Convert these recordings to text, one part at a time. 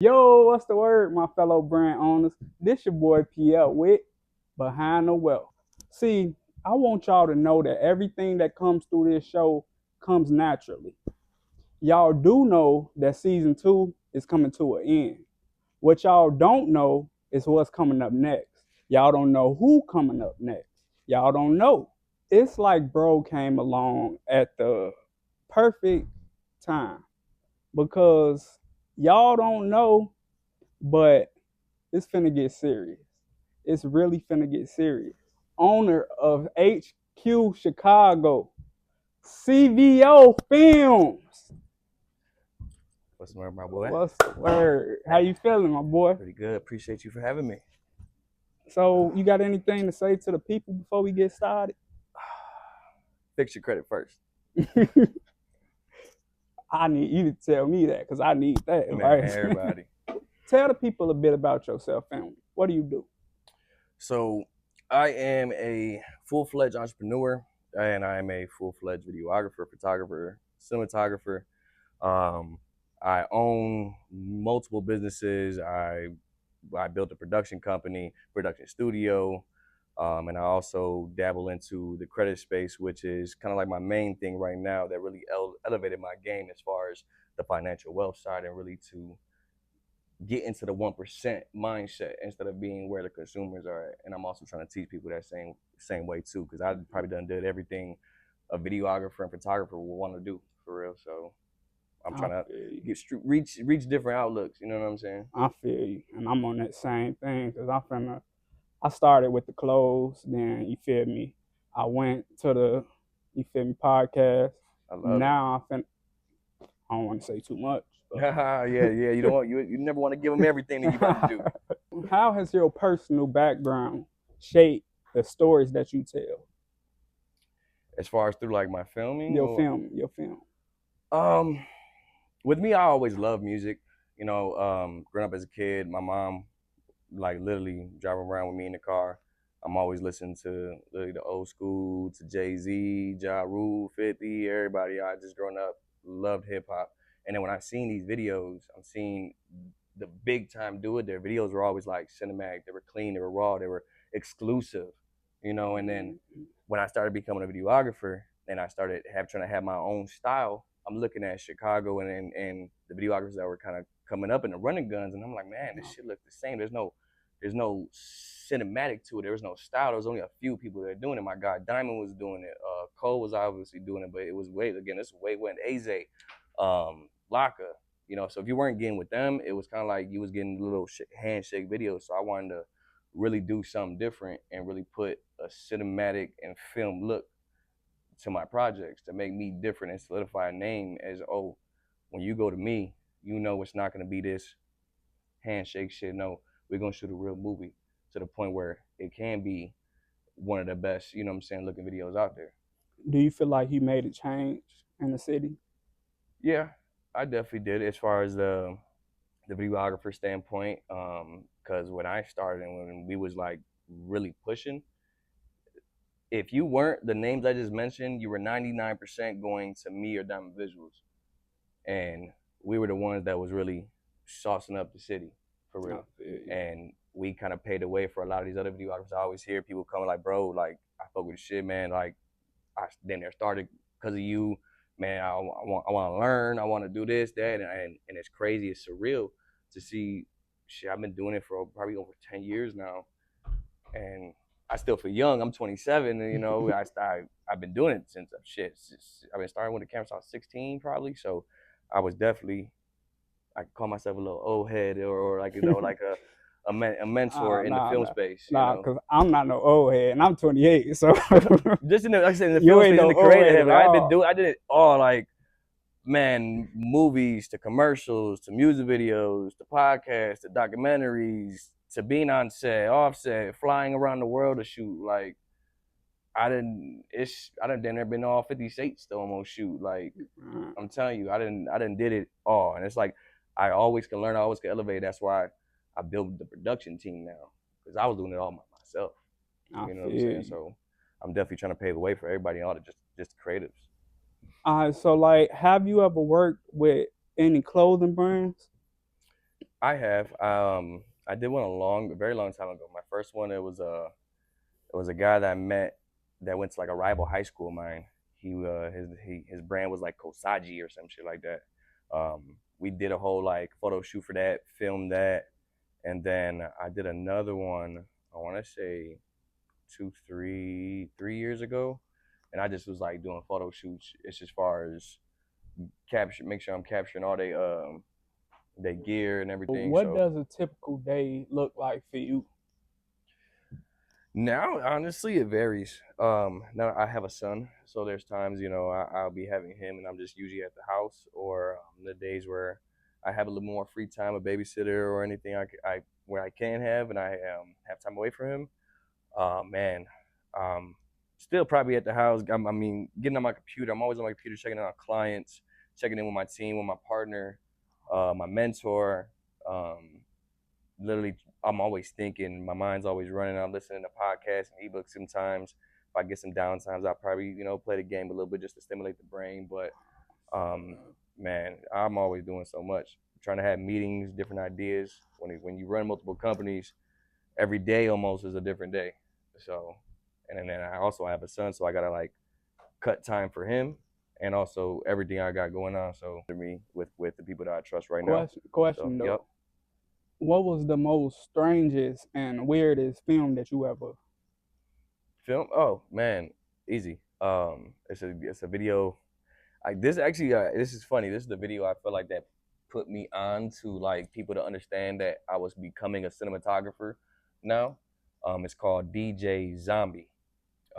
Yo, what's the word, my fellow brand owners? This your boy PL with Behind the Wealth. See, I want y'all to know that everything that comes through this show comes naturally. Y'all do know that season 2 is coming to an end. What y'all don't know is what's coming up next. Y'all don't know who coming up next. Y'all don't know. It's like bro came along at the perfect time because y'all don't know, but it's finna get serious. It's really finna get serious. Owner of HQ Chicago, CVO Films. What's the word, my boy? What's the word? How you feeling, my boy? Pretty good. Appreciate you for having me. So, you got anything to say to the people before we get started? Fix your credit first. I need you to tell me that because I need that. Man, Right? everybody. Tell the people a bit about yourself, family. What do you do? So I am a full-fledged entrepreneur, and I am a full-fledged videographer, photographer, cinematographer. I own multiple businesses. I built a production company, production studio, and I also dabble into the credit space, which is kind of like my main thing right now that really elevated my game as far as the financial wealth side and really to get into the 1% mindset instead of being where the consumers are at. And I'm also trying to teach people that same way too, because I probably did everything a videographer and photographer would want to do for real. So I'm trying to reach different outlooks. You know what I'm saying? I feel you, and I'm on that same thing because I started with the clothes, then you feel me. I went to the podcast. I love it. Now I don't want to say too much. Yeah. You don't want you never want to give them everything that you about to do. How has your personal background shaped the stories that you tell? As far as through like my filming, your film. With me, I always loved music. Growing up as a kid, my mom like literally driving around with me in the car. I'm always listening to the old school, to Jay-Z, Ja Rule, 50, everybody. I just growing up loved hip hop. And then when I seen these videos, I'm seeing the big time do it. Their videos were always like cinematic. They were clean. They were raw. They were exclusive. And then when I started becoming a videographer and I started trying to have my own style, I'm looking at Chicago and the videographers that were kind of coming up in the running guns, and I'm like, man, this shit looks the same. There's no cinematic to it. There was no style. There was only a few people that were doing it. My guy Diamond was doing it. Cole was obviously doing it, but it was this way when Aze, Laka. So if you weren't getting with them, it was kind of like you was getting little handshake videos. So I wanted to really do something different and really put a cinematic and film look to my projects to make me different and solidify a name as, oh, when you go to me, it's not going to be this handshake shit. No, we're going to shoot a real movie to the point where it can be one of the best, looking videos out there. Do you feel like you made a change in the city? Yeah, I definitely did as far as the videographer standpoint. Because when I started and when we was like really pushing, if you weren't the names I just mentioned, you were 99% going to me or Diamond Visuals. And we were the ones that was really saucing up the city for real. And we kind of paved the way for a lot of these other videographers. I always hear people coming like, bro, like, I fuck with the shit, man. Like, I then there started because of you, man. I want to learn. I want to do this, that, and it's crazy. It's surreal to see. Shit, I've been doing it for probably over 10 years now, and I still feel young. I'm 27, and I've been doing it since I've been starting with the camera since I was 16, probably. So I was definitely, I call myself a little old head or like like a mentor in the film space. Because I'm not no old head, and I'm 28. So just like I said, in the film space, in the creative heaven, I did it all, like, man, movies to commercials to music videos to podcasts to documentaries to being on set, off set, flying around the world to shoot. Like, I done damn near been all 50 states to almost shoot. Like, I'm telling you, I didn't did it all. And it's like, I always can learn, I always can elevate. That's why I built the production team now, because I was doing it all myself. You know what I'm saying? So I'm definitely trying to pave the way for everybody, all the just creatives. So like, have you ever worked with any clothing brands? I have. I did one a very long time ago. My first one, it was a guy that I met that went to like a rival high school of mine. His brand was like Kosaji or some shit like that. We did a whole like photo shoot for that, filmed that, and then I did another one. I want to say 3 years ago, and I just was like doing photo shoots. It's as far as make sure I'm capturing all they gear and everything. What So does a typical day look like for you? now, honestly, it varies. Now I have a son, so there's times I'll be having him, and I'm just usually at the house, or the days where I have a little more free time, a babysitter or anything where I can have, and I have time away from him. Man, um, still probably at the house. I mean, getting on my computer. I'm always on my computer checking in on clients, checking in with my team, with my partner, my mentor. Um, Literally, I'm always thinking. My mind's always running. I'm listening to podcasts and ebooks sometimes. If I get some downtimes, I'll probably play the game a little bit just to stimulate the brain. But um, man, I'm always doing so much. Trying to have meetings, different ideas. When you run multiple companies, every day almost is a different day. So, and then I also have a son, so I gotta like cut time for him, and also everything I got going on. So, for me, with the people that I trust right now. Question So, yep. though. What was the most strangest and weirdest film that you ever? Film? Oh man, easy. It's a video. This actually, this is funny. This is the video I feel like that put me on to like people to understand that I was becoming a cinematographer now. It's called DJ Zombie.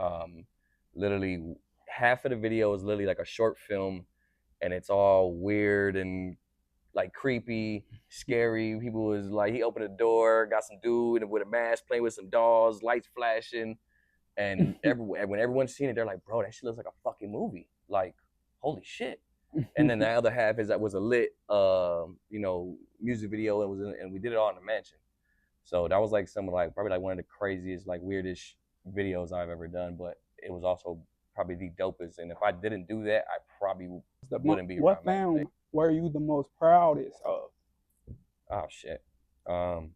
Um, Literally, half of the video is literally like a short film, and it's all weird and like creepy, scary. People was like, he opened the door, got some dude with a mask playing with some dolls, lights flashing, and when everyone's seen it, they're like, bro, that shit looks like a fucking movie. Like, holy shit. And then the other half is that was a lit, music video, and we did it all in a mansion. So that was like probably like one of the craziest, like weirdest videos I've ever done. But it was also probably the dopest. And if I didn't do that, I probably wouldn't be What around that today. film were you the most proudest of? Oh shit. Um,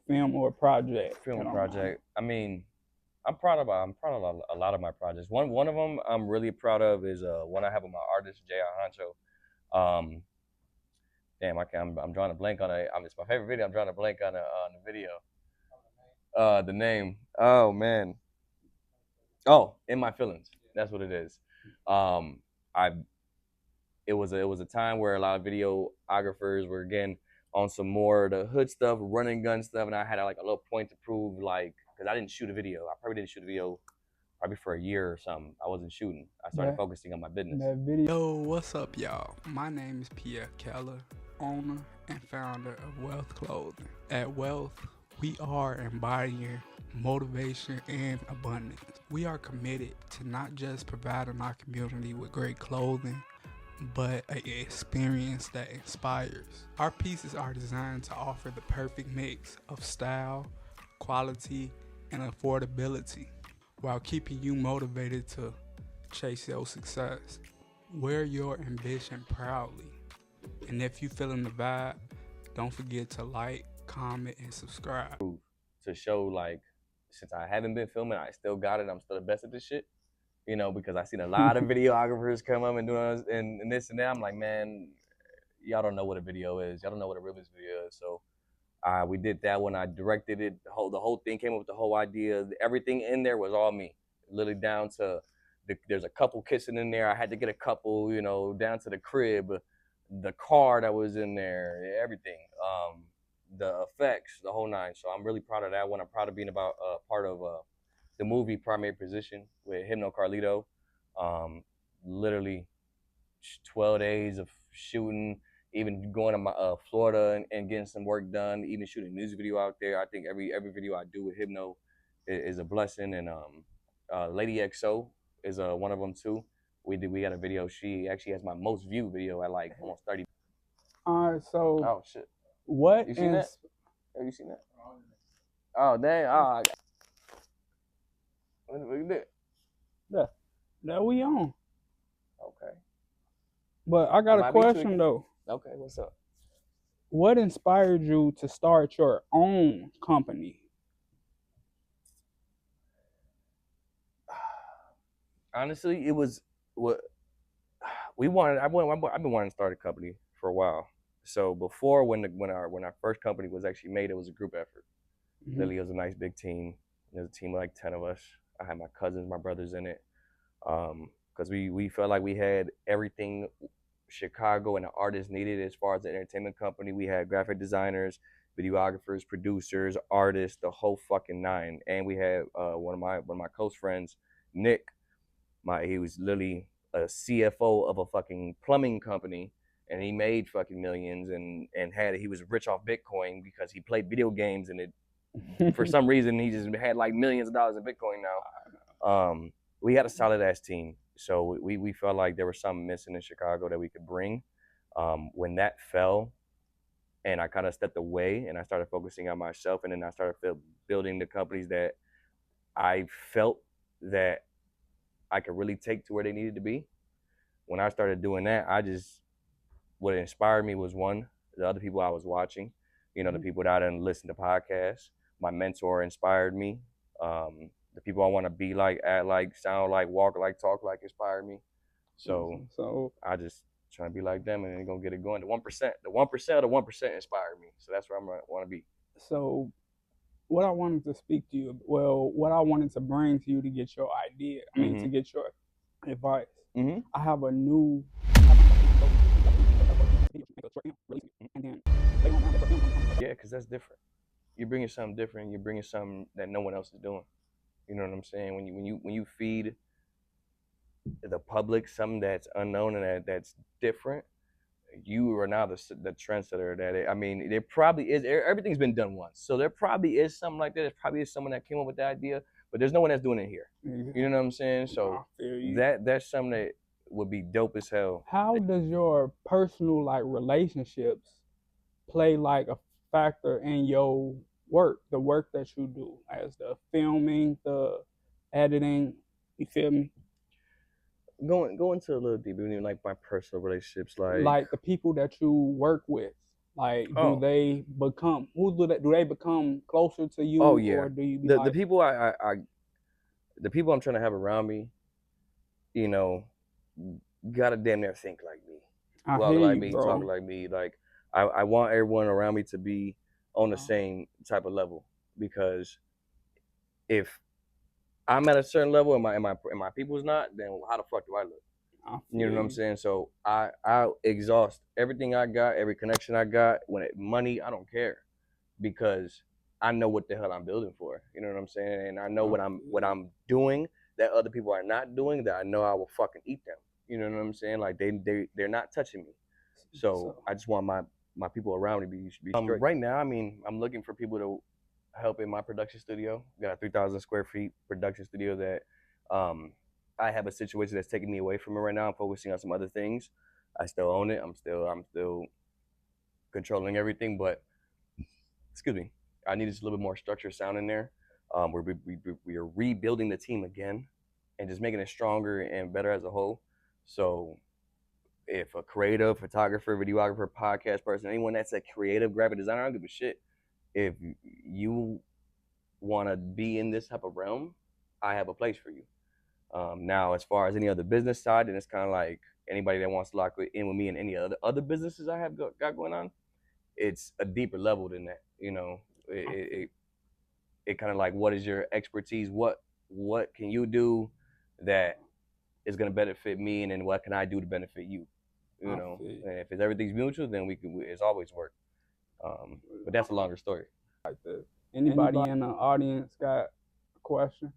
Film or project? Film project. I mean, I'm proud of a lot of my projects. One of them I'm really proud of is one I have with my artist J.I. Honcho. Damn, I'm drawing a blank on it. It's my favorite video. I'm drawing a blank on the video. The name. Oh man. Oh, In My Feelings. That's what it is. I it was a time where a lot of videographers were again on some more of the hood stuff, running gun stuff, and I had like a little point to prove, like, because I didn't shoot a video. I probably didn't shoot a video probably for a year or something. I wasn't shooting. I started focusing on my business. That video. Yo, what's up, y'all? My name is Pierre Keller, owner and founder of Wealth Clothing. At Wealth, we are embodying motivation and abundance. We are committed to not just providing our community with great clothing, but an experience that inspires. Our pieces are designed to offer the perfect mix of style, quality, and affordability while keeping you motivated to chase your success. Wear your ambition proudly. And if you feeling the vibe, don't forget to like, comment, and subscribe. To show, like, since I haven't been filming, I still got it. I'm still the best at this shit. Because I've seen a lot of videographers come up and doing and this and that. I'm like, man, y'all don't know what a video is. Y'all don't know what a real music video is. So we did that one. I directed it. The whole thing came up with the whole idea. Everything in there was all me, literally down to there's a couple kissing in there. I had to get a couple, down to the crib, the car that was in there, everything, the effects, the whole nine. So I'm really proud of that one. I'm proud of being about part of the movie Primary Position with Hymno Carlito. Literally 12 days of shooting, even going to Florida and getting some work done, even shooting a music video out there. I think every video I do with Hymno is a blessing. And Lady XO is one of them too. We got a video. She actually has my most viewed video at like almost 30. All right, so Oh shit! what You seen that? Have you seen that? Oh dang! Oh, look at that we on? Okay. But I got a question though. Okay, what's up? What inspired you to start your own company? Honestly, it was what we wanted. I've been wanting to start a company for a while. So before, when our first company was actually made, it was a group effort. Mhm. Literally, it was a nice big team. There was a team of like 10 of us. I had my cousins, my brothers in it, because we felt like we had everything Chicago and the artists needed as far as the entertainment company. We had graphic designers, videographers, producers, artists, the whole fucking nine. And we had one of my close friends, Nick. He was literally a CFO of a fucking plumbing company, and he made fucking millions, and he was rich off Bitcoin because he played video games, and it for some reason he just had like millions of dollars in Bitcoin now. We had a solid ass team, so we felt like there was something missing in Chicago that we could bring. When that fell, and I kind of stepped away, and I started focusing on myself, and then I started building the companies that I felt that I could really take to where they needed to be. When I started doing that, what inspired me was one, the other people I was watching, the people that I didn't listen to podcasts. My mentor inspired me. The people I want to be like, act like, sound like, walk like, talk like inspired me. So So I just trying to be like them, and then gonna get it going. The 1%, the 1% of the 1% inspired me. So that's where I'm gonna want to be. so what I wanted to speak to you, well, what I wanted to bring to you to get your idea, to Mhm. get your advice. Mhm. I have a new. Yeah, because that's different. You're bringing something different. You're bringing something that no one else is doing. You know what I'm saying? When you feed the public something that's unknown and that's different, you are now the trendsetter. There probably is. Everything's been done once, so there probably is something like that. There probably is someone that came up with the idea, but there's no one that's doing it here. You know what I'm saying? I So feel you. that's something that would be dope as hell. How does your personal like relationships play like a factor in your work, the work that you do, as the filming, the editing? You feel me? Going to a little deeper, like my personal relationships, like Like the people that you work with, like do oh they become do they become closer to you, oh yeah, or do you be the like, people the people I'm trying to have around me, you know, gotta damn near think like me, I walk hear like you, me, talk bro. like me. Like I want everyone around me to be on the Uh, same type of level, because if I'm at a certain level and my people's not, then how the fuck do I look? I You know feel what I'm you. saying? So I exhaust everything I got, every connection I got. Money, I don't care, because I know what the hell I'm building for. You know what I'm saying? And I know I feel what I'm doing that other people are not doing, that I know I will fucking eat them. You know what I'm saying? Like they're not touching me. you. So So I just want my people around me to be straight. Right now, I'm looking for people to help in my production studio. Got a 3,000 square feet production studio that I have a situation that's taking me away from it right now. I'm focusing on some other things. I still own it. I'm still controlling everything, but excuse me, I need just a little bit more structure sound in there. We are rebuilding the team again and just making it stronger and better as a whole. So if a creative, photographer, videographer, podcast person, anyone that's a creative graphic designer, I don't give a shit. If you want to be in this type of realm, I have a place for you. Now, as far as any other business side, then it's kind of like anybody that wants to lock in with me in any other businesses I have got going on. It's a deeper level than that. It kind of like, what is your expertise? What can you do that is going to benefit me, and then what can I do to benefit you? I feel And if it's everything's mutual, then it's always work. But that's a longer story. like that. Anybody in the audience got a question?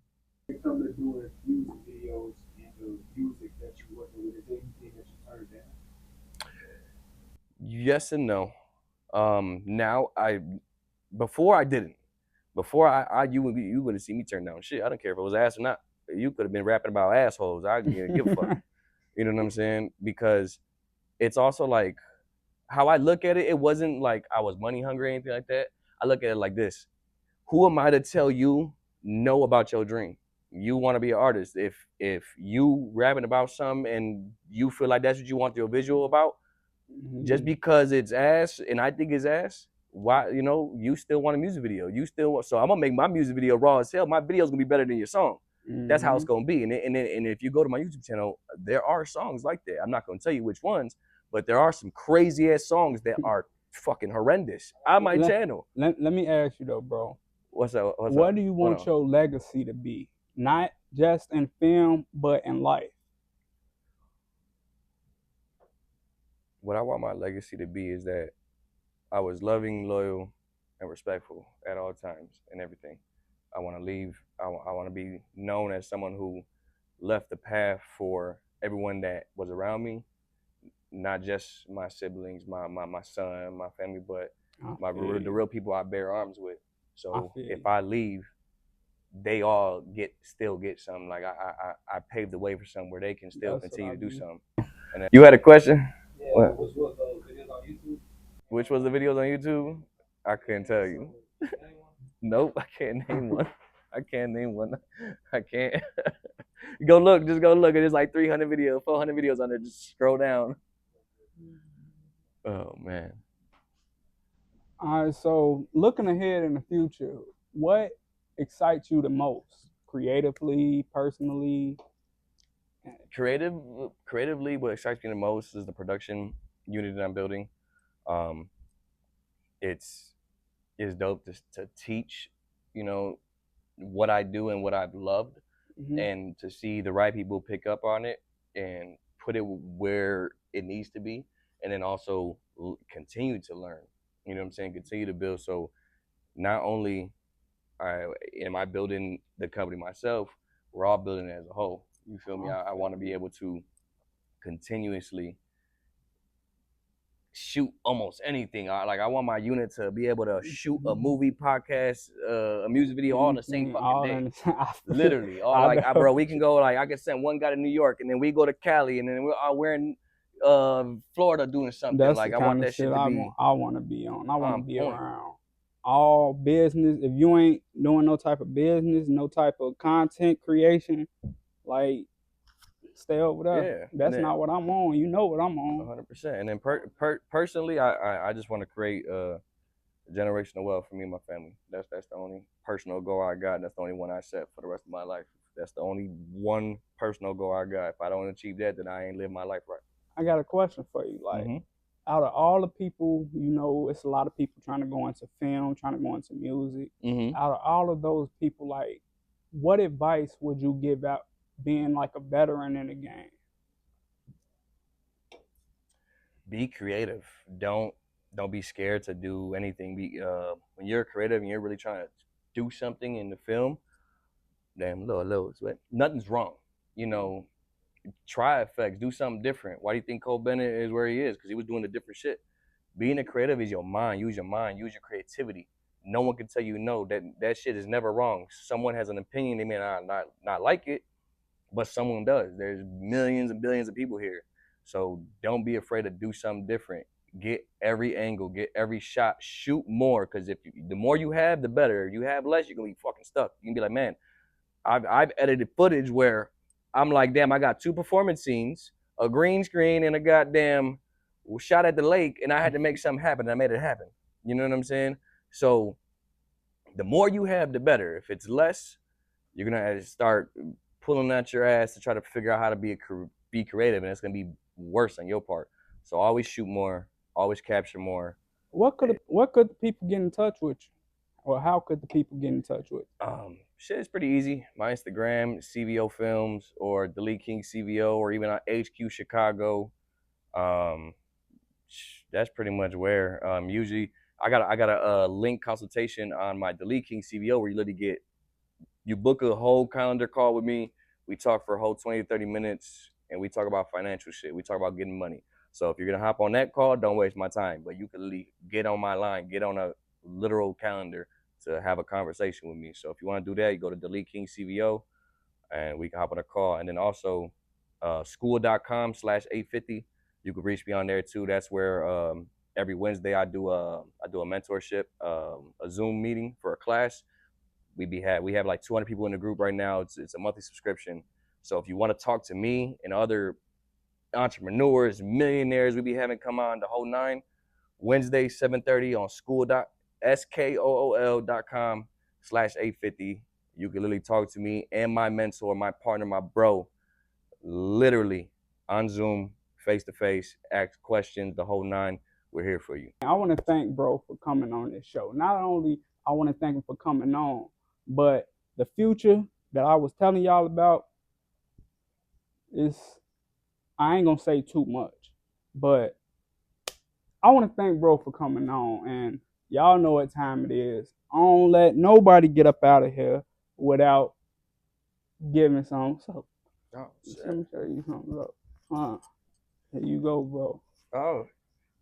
When it comes to doing music videos and the music that you're working with, is there anything that you turned down? Yes and no. Now before I didn't. Before you would have seen me turn down shit. I don't care if it was ass or not. You could have been rapping about assholes. I didn't give a fuck. You know what I'm saying? Because it's also like, how I look at it. It wasn't like I was money hungry or anything like that. I look at it like this: who am I to tell you no about your dream? You want to be an artist. If you rapping about something and you feel like that's what you want your visual about, Just because it's ass and I think it's ass, why, you still want a music video. You still want, so I'm gonna make my music video raw as hell. My video's gonna be better than your song. That's how it's gonna be. And if you go to my YouTube channel, there are songs like that. I'm not gonna tell you which ones, but there are some crazy ass songs that are fucking horrendous on my channel. Let me ask you though, bro. What's up? What do you want your legacy to be? Not just in film, but in life. What I want my legacy to be is that I was loving, loyal, and respectful at all times and everything. I want to leave. I want to be known as someone who left the path for everyone that was around me, not just my siblings, my son, my family, but the real people I bear arms with. So if I leave, they all still get something. Like I paved the way for something where they can still continue to do something. And you had a question? Yeah, which was those videos on YouTube? Which was the videos on YouTube? I couldn't tell you. Nope, I can't name one. I can't name one. I can't. Go look. Just go look. There's like 300 videos, 400 videos on there. Just scroll down. Oh, man. All right, so looking ahead in the future, what excites you the most? Creatively, personally? Creatively, what excites me the most is the production unit that I'm building. It's dope to teach, what I do and what I've loved, and to see the right people pick up on it and put it where it needs to be, and then also continue to learn. You know what I'm saying? Continue to build. So not only am I building the company myself, we're all building it as a whole. You feel me? I want to be able to continuously shoot almost anything. I want my unit to be able to shoot a movie, podcast, a music video all in the same fucking day. Literally, bro, we can go, I can send one guy to New York, and then we go to Cali, and then we're in Florida doing something. That's I want that shit to be. I want to be on. I want to be around all business. If you ain't doing no type of business, no type of content creation, like, stay over there. Yeah, that's not what I'm on. You know what I'm on. 100%. And then personally, I just want to create generational wealth for me and my family. That's the only personal goal I got. That's the only one I set for the rest of my life. That's the only one personal goal I got. If I don't achieve that, then I ain't live my life right. I got a question for you. Like, out of all the people, it's a lot of people trying to go into film, trying to go into music. Out of all of those people, like, what advice would you give out being like a veteran in the game? Be creative. Don't be scared to do anything. When you're creative and you're really trying to do something in the film, damn, little sweat. Nothing's wrong. Try effects, do something different. Why do you think Cole Bennett is where he is? Because he was doing the different shit. Being a creative is your mind. Use your mind. Use your creativity. No one can tell you no. That shit is never wrong. Someone has an opinion. They may not like it, but someone does. There's millions and billions of people here. So don't be afraid to do something different. Get every angle, get every shot, shoot more. Because the more you have, the better. If you have less, you're gonna be fucking stuck. You can be like, man, I've edited footage where I'm like, damn, I got 2 performance scenes, a green screen, and a goddamn shot at the lake, and I had to make something happen, and I made it happen. You know what I'm saying? So the more you have, the better. If it's less, you're gonna start pulling out your ass to try to figure out how to be creative, and it's gonna be worse on your part. So always shoot more, always capture more. What could the people get in touch with you? Or how could the people get in touch with you? Shit is pretty easy. My Instagram, CVO Films, or Delete King CVO, or even on HQ Chicago. That's pretty much where. Usually, I got a link consultation on my Delete King CVO where you literally you book a whole calendar call with me. We talk for a whole 20 to 30 minutes, and we talk about financial shit. We talk about getting money. So if you're gonna hop on that call, don't waste my time. But you can get on my line, get on a literal calendar to have a conversation with me. So if you want to do that, you go to Delete King CVO, and we can hop on a call. And then also school.com/850. You can reach me on there too. That's where every Wednesday I do a mentorship, a Zoom meeting for a class. We have like 200 people in the group right now. It's a monthly subscription. So if you want to talk to me and other entrepreneurs, millionaires. We be having come on the whole nine. Wednesday, 7:30 on skool.com/850. You can literally talk to me and my mentor, my partner, my bro, literally on Zoom, face to face, ask questions, the whole nine. We're here for you. I want to thank bro for coming on this show. Not only I want to thank him for coming on, but the future that I was telling y'all about is, I ain't gonna say too much, but I want to thank bro for coming on, and y'all know what time it is. I don't let nobody get up out of here without giving some. So, let me tell you something. Look, here you go, bro. Oh,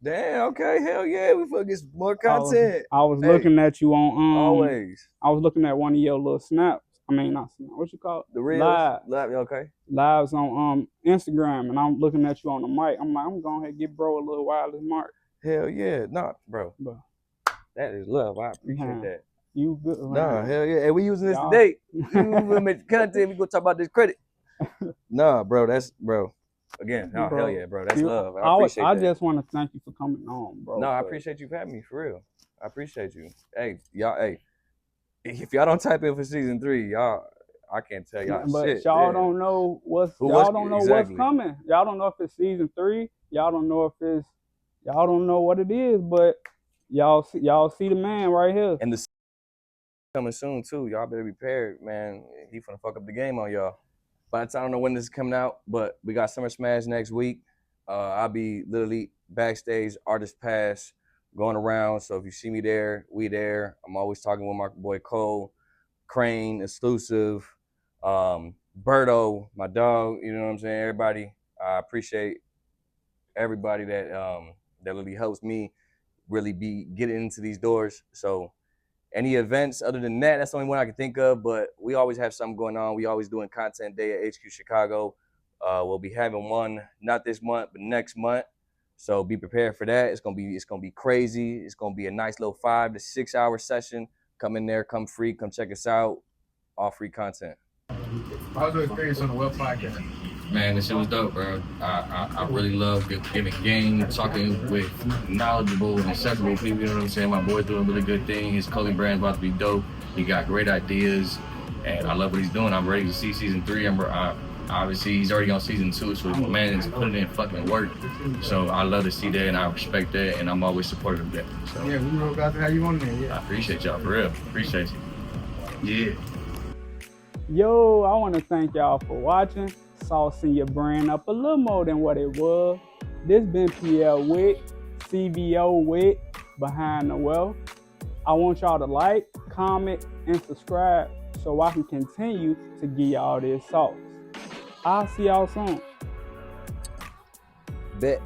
damn. Okay, hell yeah, we fucking get more content. I was looking at you on always. I was looking at one of your little snaps. I mean, not snap. What you call it? The reels. Live, okay. Lives on Instagram, and I'm looking at you on the mic. I'm like, I'm going to get bro a little wireless mark. Hell yeah, nah, bro. That is love. I appreciate that. You good? Nah, hell yeah. And we using this today. We make content. We gonna talk about this credit. Nah, bro. That's bro. Again, no, hell yeah, bro. That's love. I appreciate that. I just want to thank you for coming on, bro. No, I appreciate you for having me, for real. I appreciate you. Hey, y'all, if y'all don't type in for season 3, y'all, I can't tell y'all shit. But y'all don't know what's coming. Y'all don't know if it's season 3. Y'all don't know what it is, but y'all see the man right here. And the coming soon too. Y'all better be prepared, man. He finna fuck up the game on y'all. But I don't know when this is coming out, but we got Summer Smash next week. I'll be literally backstage, artist pass, going around. So if you see me there, we there. I'm always talking with my boy Cole, Crane, Exclusive, Berto, my dog. You know what I'm saying? Everybody, I appreciate everybody that really helps me really be getting into these doors. So any events other than that, that's the only one I can think of, but we always have something going on. We always doing content day at HQ Chicago. We'll be having one, not this month, but next month. So be prepared for that. It's gonna be crazy. It's gonna be a nice little 5 to 6 hour session. Come in there, come free, come check us out. All free content. How's your experience on the Wealth Podcast? Man, this shit was dope, bro. I really love giving game, talking with knowledgeable and accessible people, you know what I'm saying? My boy's doing a really good thing. His clothing brand's about to be dope. He got great ideas, and I love what he's doing. I'm ready to see season 3. Obviously, he's already on season 2, so my man is putting in fucking work. So I love to see that, and I respect that, and I'm always supportive of that. So, yeah, we were about to have you on there, yeah. I appreciate y'all, for real. Appreciate you. Yeah. Yo, I want to thank y'all for watching. Saucing your brand up a little more than what it was. This been PL with CVO with Behind the Wealth. I want y'all to like, comment, and subscribe so I can continue to give y'all this sauce. I'll see y'all soon. Bet.